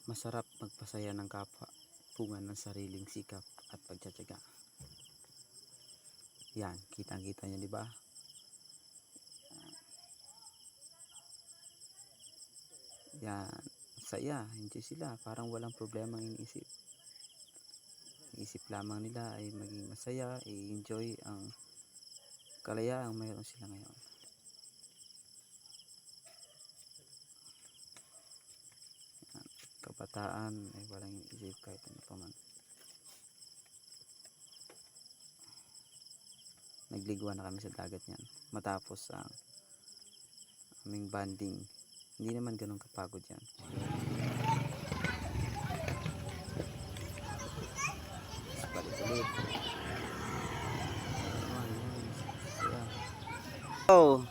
Masarap magpasaya ng kapwa, bunga ng sariling sikap at pagtsatsaga. Yan, kitang-kita niyo, di ba? Yan, saya, enjoy sila, parang walang problemang iniisip. Isip lamang nila ay maging masaya, i-enjoy ang kalayaang mayroon sila ngayon. Yan, kabataan ay walang iniisip kahit ano pa man. Nagliguan na kami sa dagat yan matapos ang aming banding. Hindi naman ganun kapagod yan. Balik ulit. Oh,